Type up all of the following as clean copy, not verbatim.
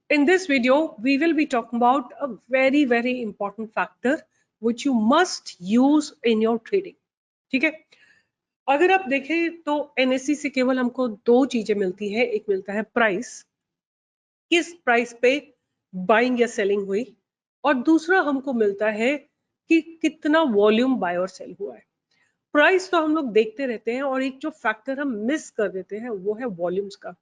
In this video, we will be talking about a very, very important factor which you must use in your trading. ठीक है, अगर आप देखें तो NSE से केवल हमको दो चीजें मिलती है। एक मिलता है प्राइस, किस प्राइस पे बाइंग या सेलिंग हुई, और दूसरा हमको मिलता है कि कितना वॉल्यूम बाय और सेल हुआ है। प्राइस तो हम लोग देखते रहते हैं, और एक जो फैक्टर हम मिस कर देते हैं वो है वॉल्यूम्स का।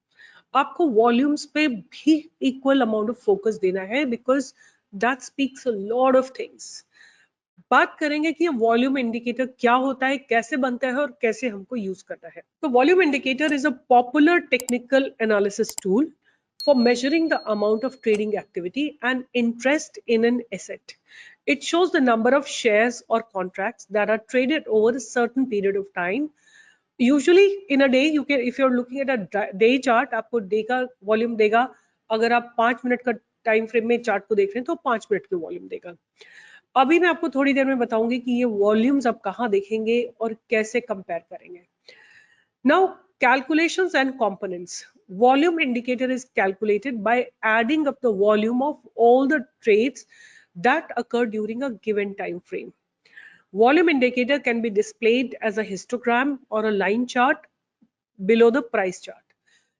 आपको वॉल्यूम्स पे भी इक्वल अमाउंट ऑफ फोकस देना है, because that speaks a lot of things. बात करेंगे कि वॉल्यूम इंडिकेटर क्या होता है, कैसे बनता है और कैसे हमको यूज करना है। तो volume indicator is a popular technical analysis tool for measuring the amount of trading activity and interest in an asset. It shows the number of shares or contracts that are traded over a certain period of time. Usually in a day, you can, if you're looking at a day chart, आपको day का volume देगा। अगर आप 5 minute का time frame में chart को देख रहे हैं तो 5 मिनट के वॉल्यूम देगा। अभी मैं आपको थोड़ी देर में बताऊंगी कि ये वॉल्यूम्स आप कहाँ देखेंगे और कैसे कंपेयर करेंगे। Now, calculations and components. Volume indicator is calculated by adding up the volume of all the trades that occur during a given time frame. Volume indicator can be displayed as a histogram or a line chart below the price chart.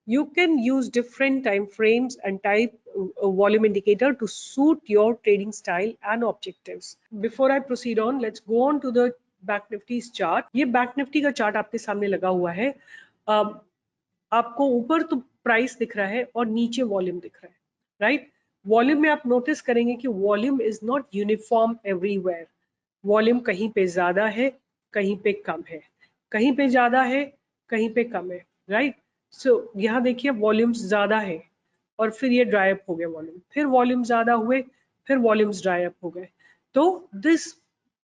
You can use different time frames and type a volume indicator to suit your trading style and objectives. Before I proceed on, let's go on to the bank Nifty chart. ये bank Nifty का chart आपके सामने लगा हुआ है। आपको ऊपर तो प्राइस दिख रहा है और नीचे वॉल्यूम दिख रहा है, राइट। वॉल्यूम में आप नोटिस करेंगे कि volume is not uniform everywhere. Volume कहीं पे ज्यादा है, कहीं पे कम है, कहीं पे ज्यादा है, कहीं पे कम है, राइट। सो यहाँ देखिए वॉल्यूम्स ज्यादा है और फिर ये ड्राई अप हो गया वॉल्यूम, फिर वॉल्यूम ज्यादा हुए, फिर वॉल्यूम्स ड्राई अप हो गए। तो this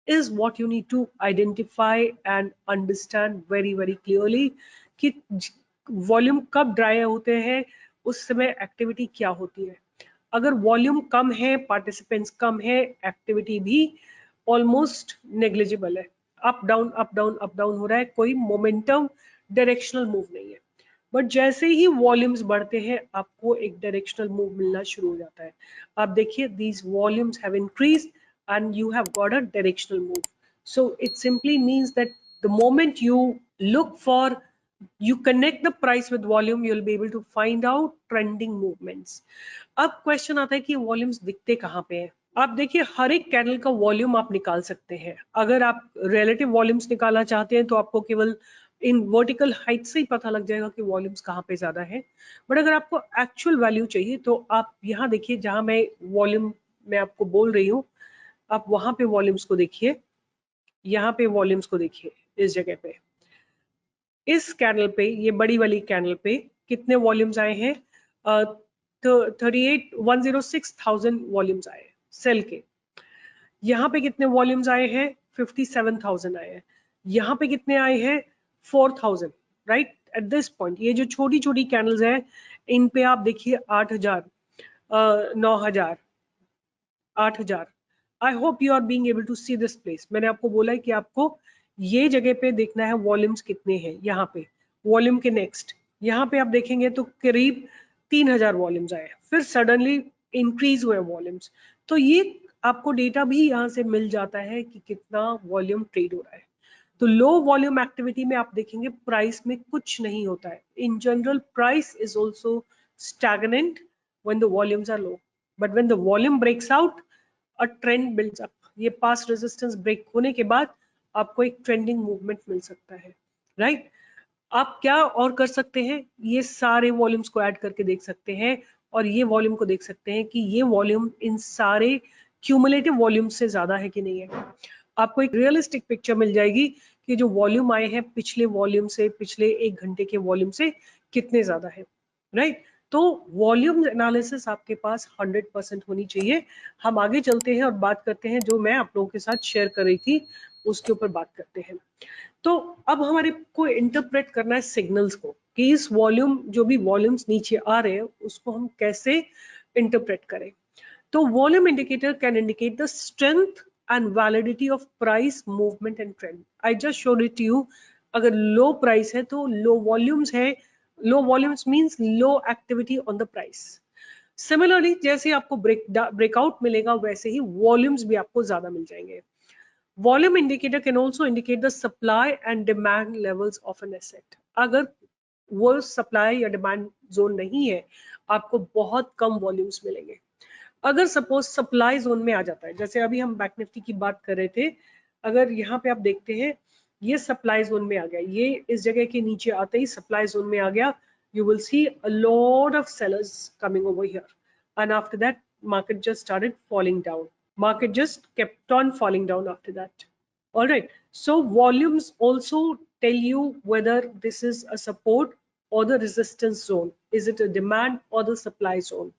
is what you need to identify and understand very very clearly कि वॉल्यूम कब ड्राई होते हैं, उस समय एक्टिविटी क्या होती है। अगर वॉल्यूम कम है, पार्टिसिपेंट्स कम है, एक्टिविटी भी ऑलमोस्ट नेग्लिजिबल है। Up down up down up down हो रहा है, कोई मोमेंटम डायरेक्शनल मूव नहीं है। बट जैसे ही वॉल्यूम्स बढ़ते हैं आपको एक डायरेक्शनल मूव मिलना शुरू हो जाता है। आप देखिए these volumes have increased and you have got a directional move. So it simply means that the moment you look for, you connect the price with volume, you'll be able to find out trending movements. अब question आता है कि volumes दिखते कहाँ पे हैं। आप देखिए हर एक कैंडल का वॉल्यूम आप निकाल सकते हैं। अगर आप रिलेटिव वॉल्यूम्स निकालना चाहते हैं तो आपको केवल इन वर्टिकल हाइट से ही पता लग जाएगा कि वॉल्यूम्स कहाँ पे ज्यादा है। बट अगर आपको एक्चुअल वैल्यू चाहिए तो आप यहाँ देखिए, जहां मैं वॉल्यूम मैं आपको बोल रही हूँ, आप वहां पे वॉल्यूम्स को देखिए, यहाँ पे वॉल्यूम्स को देखिए। इस जगह पे, इस कैंडल पे, ये बड़ी वाली कैंडल पे कितने वॉल्यूम्स आए हैं? 106,000 वॉल्यूम्स आए सेल के। यहाँ पे कितने वॉल्यूम्स आए हैं? 57,000 आए हैं। यहाँ पे कितने आए हैं? 4,000, राइट। एट दिस पॉइंट ये जो छोटी छोटी कैंडल्स हैं, इन पे आप देखिए 8,000, 9,000, 8,000। I hope you are being able to see this place. मैंने आपको बोला है कि आपको ये जगह पे देखना है वॉल्यूम्स कितने हैं। यहाँ पे वॉल्यूम के नेक्स्ट यहाँ पे आप देखेंगे तो करीब 3,000 वॉल्यूम्स आए, फिर सडनली इंक्रीज हुए वॉल्यूम्स। तो ये आपको डेटा भी यहाँ से मिल जाता है कि कितना वॉल्यूम ट्रेड हो रहा है। तो लो वॉल्यूम एक्टिविटी में आप देखेंगे प्राइस में कुछ नहीं होता है। In general price is also stagnant when the volumes are low, but when the volume breaks out a trend builds up. ये पास्ट रेजिस्टेंस ब्रेक होने के बाद आपको एक ट्रेंडिंग मूवमेंट मिल सकता है, राइट। आप क्या और कर सकते हैं? ये सारे वॉल्यूम्स को ऐड करके देख सकते हैं और ये वॉल्यूम को देख सकते हैं कि ये वॉल्यूम इन सारे क्यूमुलेटिव वॉल्यूम से ज्यादा है कि नहीं है। आपको एक रियलिस्टिक पिक्चर मिल जाएगी कि जो वॉल्यूम आए हैं पिछले वॉल्यूम से, पिछले 1 घंटे के वॉल्यूम से कितने ज्यादा है, राइट। तो वॉल्यूम एनालिसिस आपके पास 100% होनी चाहिए। हम आगे चलते हैं और बात करते हैं, जो मैं आप लोगों के साथ शेयर कर रही थी उसके ऊपर बात करते हैं। तो अब हमारे को इंटरप्रेट करना है सिग्नल्स को, कि इस वॉल्यूम, जो भी वॉल्यूम्स नीचे आ रहे हैं उसको हम कैसे इंटरप्रेट करें। तो volume indicator can indicate the strength and validity of price movement and trend. I just showed it to you. अगर लो प्राइस है तो लो वॉल्यूम्स है। Low volumes means low activity on the price. Similarly जैसे आपको breakout मिलेगा वैसे ही volumes भी आपको ज्यादा मिल जाएंगे। Volume indicator can also indicate the supply and demand levels of an asset. अगर वो सप्लाई या डिमांड जोन नहीं है, आपको बहुत कम वॉल्यूम्स मिलेंगे। अगर सपोज सप्लाई जोन में आ जाता है, जैसे अभी हम बैंक निफ्टी की बात कर रहे थे, अगर यहाँ पे आप देखते हैं ये सप्लाई जोन में आ गया, ये इस जगह के नीचे आते ही सप्लाई जोन में आ गया, you will see a lot of sellers coming over here, and after that market just started falling down. Market just kept on falling down after that. All right, so volumes also tell you whether this is a support or the resistance zone. Is it a demand or the supply zone?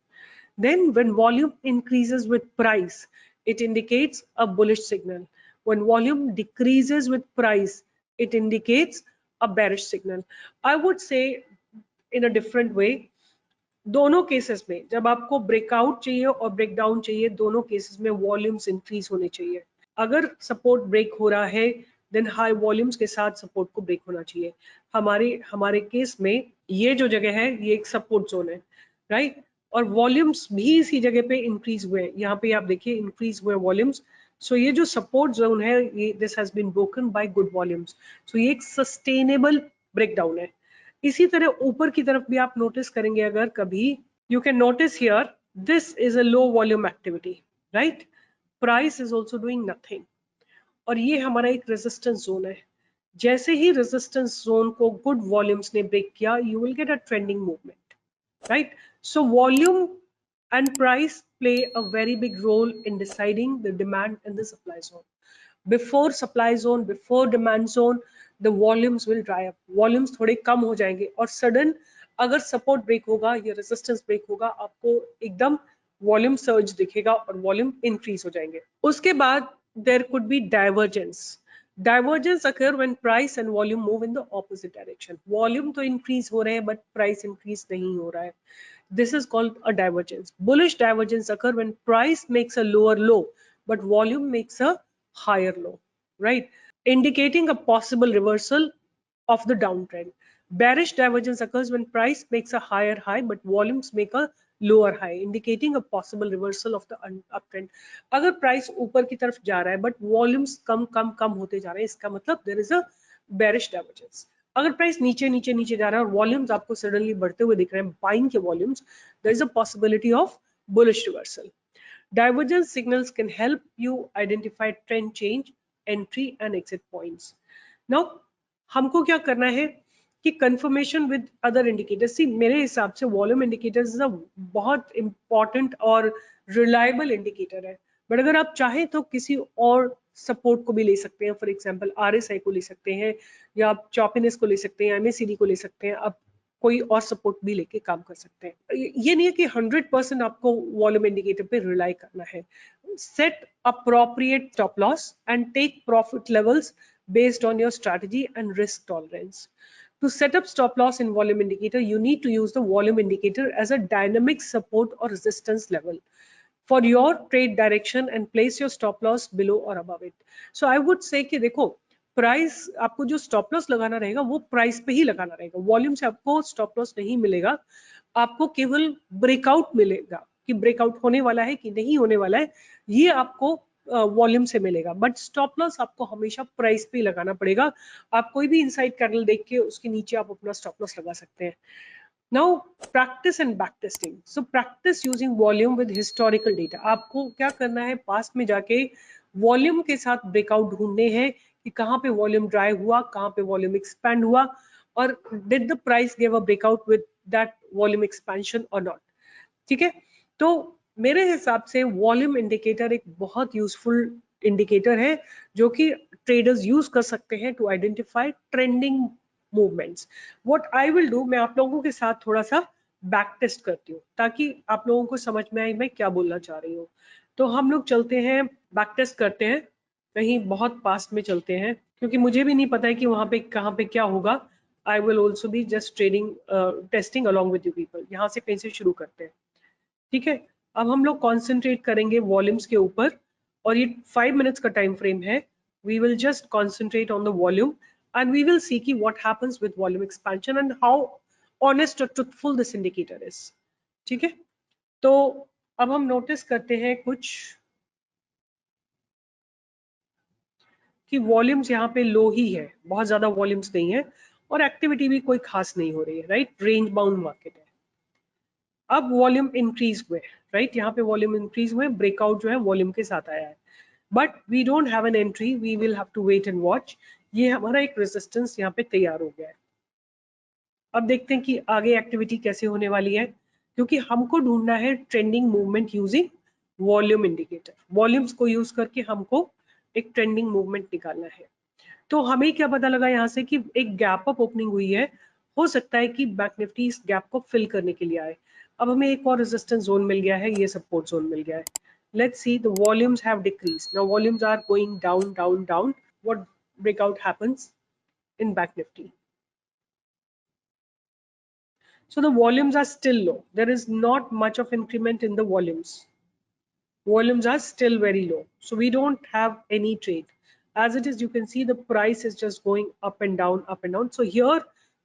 Then when volume increases with price, it indicates a bullish signal. When volume decreases with price, it indicates a bearish signal. I would say in a different way, दोनों cases में जब आपको breakout चाहिए और breakdown चाहिए, दोनों cases में volumes increase होने चाहिए। अगर सपोर्ट ब्रेक हो रहा है, देन हाई वॉल्यूम्स के साथ सपोर्ट को ब्रेक होना चाहिए। हमारे केस में ये जो जगह है ये एक सपोर्ट जोन है, राइट, और वॉल्यूम्स भी इसी जगह पे इंक्रीज हुए हैं। यहाँ पे आप देखिए इंक्रीज हुए वॉल्यूम्स। सो ये जो सपोर्ट जोन है, ये this has been broken by good volumes. So ये एक सस्टेनेबल ब्रेकडाउन है। इसी तरह ऊपर की तरफ भी आप नोटिस करेंगे अगर कभी, you can notice here this is a low volume activity, right, price is also doing nothing, और ये हमारा एक रेजिस्टेंस जोन है। जैसे ही रेजिस्टेंस जोन को गुड वॉल्यूम्स ने ब्रेक किया, you will get a trending movement, right? So volume and price play a very big role in deciding the demand and the supply zone. Before supply zone, before demand zone, the volumes will dry up. Volumes थोड़े कम हो जाएंगे और sudden अगर support break होगा या resistance break होगा, आपको एकदम volume surge दिखेगा और volume increase हो जाएंगे। उसके बाद there could be divergence. Divergence occur when price and volume move in the opposite direction. Volume तो increase हो रहे हैं but price increase नहीं हो रहा है. This is called a divergence. Bullish divergence occur when price makes a lower low but volume makes a higher low, right? Indicating a possible reversal of the downtrend. Bearish divergence occurs when price makes a higher high but volumes make a lower high, indicating a possible reversal of the uptrend. अगर price ऊपर की तरफ जा रहा है but volumes कम कम कम होते जा रहे हैं, इसका मतलब there is a bearish divergence. अगर प्राइस नीचे नीचे नीचे जा रहा है और वॉल्यूम्स आपको सडनली बढ़ते हुए दिख रहे हैं, बाइंग के volumes, there is a possibility of bullish reversal. Divergence signals can help you identify trend change, entry and exit points. Now, हमको क्या करना है कि कंफर्मेशन विद अदर इंडिकेटर्स। सी मेरे हिसाब से वॉल्यूम इंडिकेटर्स इज अ बहुत इंपॉर्टेंट और रिलायबल इंडिकेटर है, बट अगर आप चाहें तो किसी और सपोर्ट को भी ले सकते हैं। फॉर एग्जांपल आरएसआई को ले सकते हैं, या आप चॉपिनेस को ले सकते हैं, एमएसीडी को ले सकते हैं, आप कोई और सपोर्ट भी लेके काम कर सकते हैं। ये नहीं है कि 100% आपको वॉल्यूम इंडिकेटर पे रिलाई करना है। Set appropriate stop loss and take profit levels based on your strategy and risk tolerance. To set up stop loss in volume indicator, you need to use the volume indicator as a dynamic support or resistance level for your trade direction and place your stop loss below or above it. So I would say कि देखो, price आपको जो stop loss लगाना रहेगा वो price पे ही लगाना रहेगा, वॉल्यूम से आपको स्टॉप लॉस नहीं मिलेगा। आपको केवल ब्रेकआउट मिलेगा कि ब्रेकआउट होने वाला है कि नहीं होने वाला है, ये आपको वॉल्यूम से मिलेगा, बट स्टॉप लॉस आपको हमेशा प्राइस पे लगाना पड़ेगा। आप कोई भी इनसाइड कैंडल देख के उसके नीचे आप अपना स्टॉप लॉस लगा सकते हैं। Now practice and back testing. So practice using volume with historical data. आपको क्या करना है, पास्ट में जाके वॉल्यूम के साथ ब्रेकआउट ढूंढने हैं कि कहाँ पे वॉल्यूम ड्राई हुआ, कहाँ पे वॉल्यूम एक्सपैंड हुआ, और did the price give a breakout with that volume expansion और नॉट। ठीक है, तो मेरे हिसाब से वॉल्यूम इंडिकेटर एक बहुत यूजफुल इंडिकेटर है जो कि ट्रेडर्स यूज कर सकते हैं to identify trending movements. What I will do, मैं आप लोगों के साथ थोड़ा सा बैक टेस्ट करती हूँ ताकि आप लोगों को समझ में आए मैं क्या बोलना चाह रही हूँ। तो हम लोग चलते हैं, बैक टेस्ट करते हैं, कहीं बहुत पास्ट में चलते हैं, क्योंकि मुझे भी नहीं पता है कि वहां पे कहाँ पे क्या होगा। I will also be just trading testing along with you people. यहाँ से कहीं से शुरू करते हैं, ठीक है। अब हम लोग कॉन्सेंट्रेट करेंगे वॉल्यूम्स के ऊपर, और ये 5 मिनट्स का टाइम फ्रेम है। We will just concentrate on the volume and we will see की what happens with volume expansion and how honest और ट्रुथफुल दिस इंडिकेटर इज। ठीक है, तो अब हम नोटिस करते हैं कुछ कि वॉल्यूम्स यहाँ पे लो ही है, बहुत ज्यादा वॉल्यूम्स नहीं है और एक्टिविटी भी कोई खास नहीं हो रही है, राइट। रेंज बाउंड मार्केट है। अब वॉल्यूम इंक्रीज हुए, राइट, यहाँ पे वॉल्यूम इंक्रीज हुए, ब्रेकआउट जो है वॉल्यूम के साथ आया है, but we don't have an entry, we will have to wait and watch. ये हमारा एक रेजिस्टेंस यहाँ पे तैयार हो गया है। अब देखते हैं कि आगे एक्टिविटी कैसे होने वाली है, क्योंकि हमको ढूंढना है trending movement using volume indicator. Volumes को यूज करके हमको एक ट्रेंडिंग मूवमेंट निकालना है। तो हमें क्या पता लगा यहाँ से कि एक गैप अप ओपनिंग हुई है, हो सकता है कि बैंक निफ्टी इस गैप को फिल करने के लिए आए। अब हमें एक और रेजिस्टेंस जोन मिल गया है, ये सपोर्ट जोन मिल गया है। Let's see, the volumes have decreased, now volumes are going down down down. What breakout happens in bank nifty? So the volumes are still low, there is not much of increment in the volumes are still very low, so we don't have any trade. As it is, you can see the price is just going up and down, up and down. So here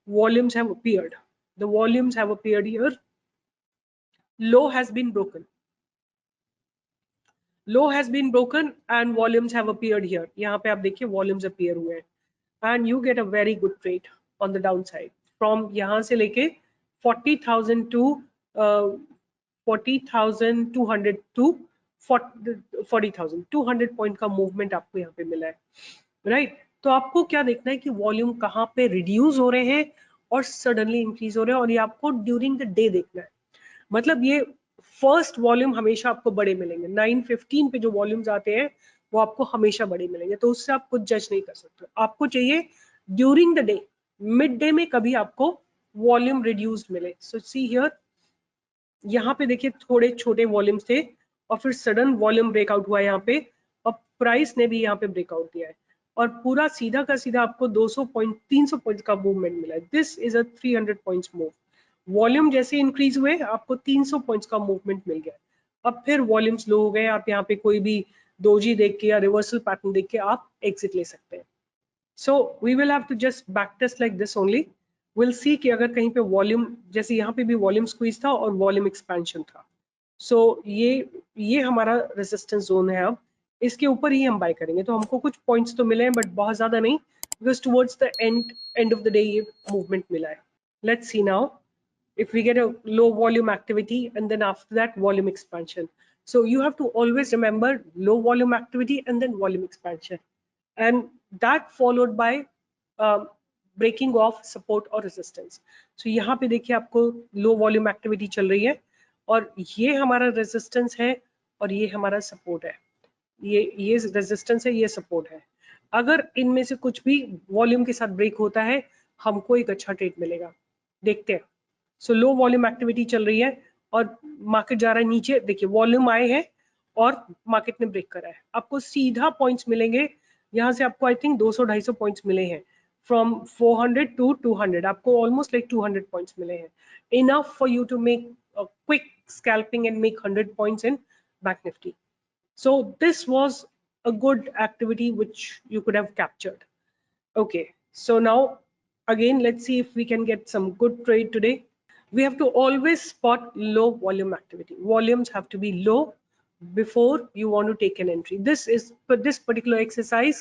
volumes have appeared, the volumes have appeared here, low has been broken, low has been broken and volumes have appeared here. यहाँ पे आप देखिए volumes appear हुए हैं and you get a very good trade on the downside from यहाँ से लेके 40,000 to 40,200 to 40,000 200 point का मूवमेंट आपको यहाँ पे मिला है, राइट। तो आपको क्या देखना है कि वॉल्यूम कहाँ पे रिड्यूस हो रहे हैं और सडनली इंक्रीज हो रहे हैं, और ये आपको ड्यूरिंग द डे देखना है। मतलब ये फर्स्ट वॉल्यूम हमेशा आपको बड़े मिलेंगे, 9:15 पे जो वॉल्यूम्स आते हैं वो आपको हमेशा बड़े मिलेंगे, तो उससे आप कुछ जज नहीं कर सकते। आपको चाहिए during the day, mid day में कभी आपको वॉल्यूम रिड्यूस्ड मिले। सो सी हियर, यहाँ पे देखिए थोड़े छोटे वॉल्यूम्स थे और फिर सडन वॉल्यूम ब्रेकआउट हुआ यहाँ पे, और प्राइस ने भी यहाँ पे ब्रेकआउट दिया है और पूरा सीधा का सीधा आपको 200 पॉइंट 300 पॉइंट का मूवमेंट मिला है। This is a 300 points move. Volume जैसे इंक्रीज हुए आपको 300 पॉइंट्स का मूवमेंट मिल गया। अब फिर वॉल्यूम्स लो हो गए, आप यहाँ पे कोई भी डोजी देख के या रिवर्सल पैटर्न देख के आप एग्जिट ले सकते हैं। So we will have to just back test like this only. Will see कि अगर कहीं पे वॉल्यूम, जैसे यहाँ पे भी वॉल्यूम स्क्वीज था और वॉल्यूम एक्सपेंशन था, सो ये हमारा रेजिस्टेंस जोन है। अब इसके ऊपर ही हम बाय करेंगे, तो हमको कुछ पॉइंट्स तो मिले हैं बट बहुत ज्यादा नहीं, because towards the end of the day ये मूवमेंट मिला है। Let's C now if we get a low volume activity and then after that volume expansion. So you have to always remember low volume activity and then volume expansion, and that followed by um, breaking of support or resistance. So यहाँ पे देखिए आपको low volume activity चल रही है और ये हमारा resistance है और ये हमारा support है, ये resistance है, ये support है। अगर इनमें से कुछ भी वॉल्यूम के साथ ब्रेक होता है हमको एक अच्छा ट्रेड मिलेगा। देखते हैं। सो लो वॉल्यूम एक्टिविटी चल रही है और मार्केट जा रहा है नीचे, देखिए वॉल्यूम आए हैं और मार्केट ने ब्रेक करा है। आपको सीधा पॉइंट्स मिलेंगे यहाँ से, आपको आई थिंक 200-250 पॉइंट्स मिले हैं फ्रॉम 400 to 200, आपको ऑलमोस्ट लाइक 200 पॉइंट्स मिले हैं, enough for you to make quick scalping and make 100 points in bank nifty. So this was a good activity which you could have captured. Okay, so now again let's see if we can get some good trade today. We have to always spot low volume activity. Volumes have to be low before you want to take an entry. This particular exercise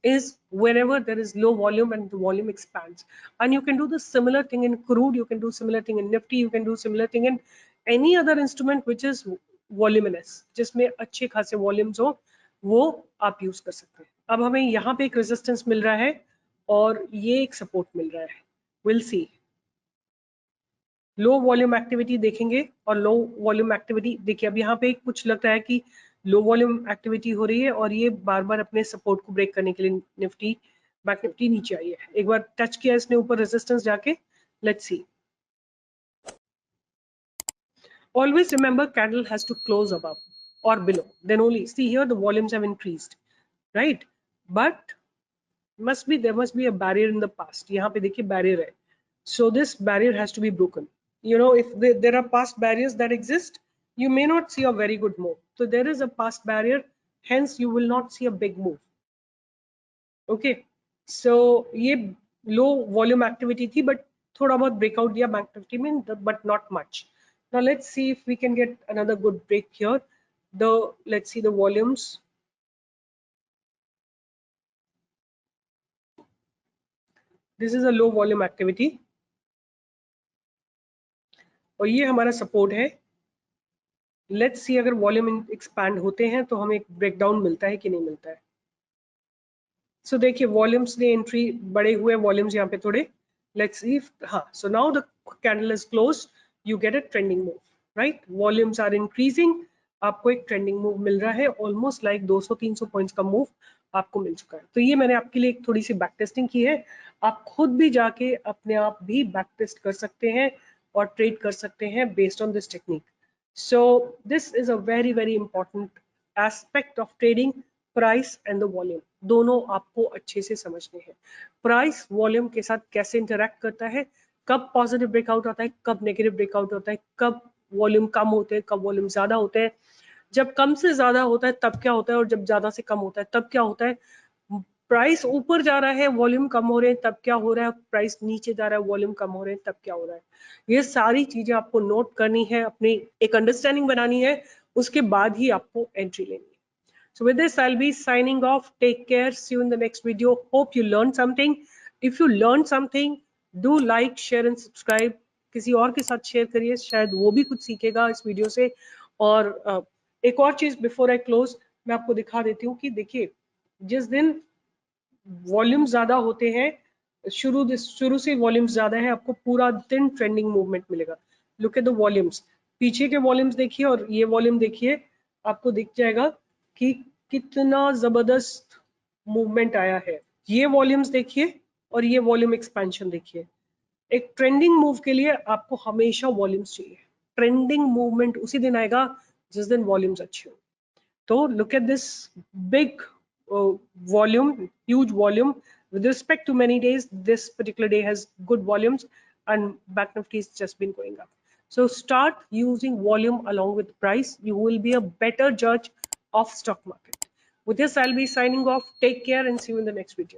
is wherever there is low volume and the volume expands. And you can do the similar thing in crude, you can do similar thing in Nifty, you can do similar thing in any other instrument which is voluminous, जिसमें अच्छे खासे volumes हो, वो आप use कर सकते हैं। अब हमें यहाँ पे एक रेजिस्टेंस मिल रहा है और ये एक सपोर्ट मिल रहा है। Will see, low volume activity देखेंगे और लो वॉल्यूम एक्टिविटी देखिए, अब यहाँ पे कुछ लगता है कि लो वॉल्यूम एक्टिविटी हो रही है और ये बार बार अपने सपोर्ट को ब्रेक करने के लिए निफ्टी बैंक निफ्टी नीचे आई है। एक बार टच किया इसने ऊपर रेजिस्टेंस जाके, let's see. Always remember candle has to close above or below, then only, see here the volumes have increased, right? But there must be a barrier in the past. यहाँ पे देखिए barrier है, so this barrier has to be broken. You know, if there are past barriers that exist, you may not see a very good move. So there is a past barrier, hence you will not see a big move. Okay, so ये low volume activity थी, but थोड़ा बहुत breakout दिया bank Nifty में, but not much. Now let's see if we can get another good break here. Let's see the volumes. This is a low volume activity और ये हमारा support है. Let's सी अगर वॉल्यूम एक्सपैंड होते हैं तो हमें एक ब्रेकडाउन मिलता है कि नहीं मिलता है. सो देखिए वॉल्यूम्स ने एंट्री बड़े हुए वॉल्यूम्स यहाँ पे थोड़े. Let's see. हाँ, so now the candle is close, you get a trending move, right. Volumes are increasing, आपको एक ट्रेंडिंग मूव मिल रहा है. ऑलमोस्ट लाइक 200-300 पॉइंट्स का मूव आपको मिल चुका है. तो ये मैंने आपके लिए एक थोड़ी सी बैक टेस्टिंग की है. आप खुद भी जाके अपने आप भी बैक टेस्ट कर सकते हैं और ट्रेड कर सकते हैं based on this technique. So this is a very very important aspect of trading, price and the volume. दोनों आपको अच्छे से समझने हैं. प्राइस वॉल्यूम के साथ कैसे इंटरैक्ट करता है, कब पॉजिटिव ब्रेकआउट आता है, कब नेगेटिव ब्रेकआउट होता है, कब वॉल्यूम कम होते हैं, कब वॉल्यूम ज्यादा होते हैं, जब कम से ज्यादा होता है तब क्या होता है और जब ज्यादा से कम होता है तब क्या होता है. प्राइस ऊपर जा रहा है वॉल्यूम कम हो रहे हैं तब क्या हो रहा है, प्राइस नीचे जा रहा है वॉल्यूम कम हो रहे हैं तब क्या हो रहा है. ये सारी चीजें आपको नोट करनी है, अपनी एक अंडरस्टैंडिंग बनानी है, उसके बाद ही आपको एंट्री लेनी है. So with this, I'll be signing off. Take care. See you in the next video. Hope you learned something. If you learned something, do like, share and subscribe. किसी और के साथ शेयर करिए, शायद वो भी कुछ सीखेगा इस वीडियो से. और एक और चीज बिफोर आई क्लोज मैं आपको दिखा देती हूँ कि देखिए जिस दिन वॉल्यूम ज्यादा होते हैं, शुरू से वॉल्यूम ज्यादा है, आपको पूरा दिन ट्रेंडिंग मूवमेंट मिलेगा. Look at the volumes. पीछे के वॉल्यूम्स देखिए और ये वॉल्यूम देखिए, आपको दिख जाएगा कि कितना जबरदस्त मूवमेंट आया है. ये वॉल्यूम्स देखिए और ये वॉल्यूम एक्सपेंशन देखिए. एक ट्रेंडिंग मूव के लिए आपको हमेशा वॉल्यूम्स चाहिए. ट्रेंडिंग मूवमेंट उसी दिन आएगा जिस दिन वॉल्यूम्स अच्छे हो. So look at this big volume, huge volume. With respect to many days, this particular day has good volumes and Bank Nifty has just been going up. So start using volume along with price. You will be a better judge of stock market. With this, I'll be signing off. Take care and see you in the next video.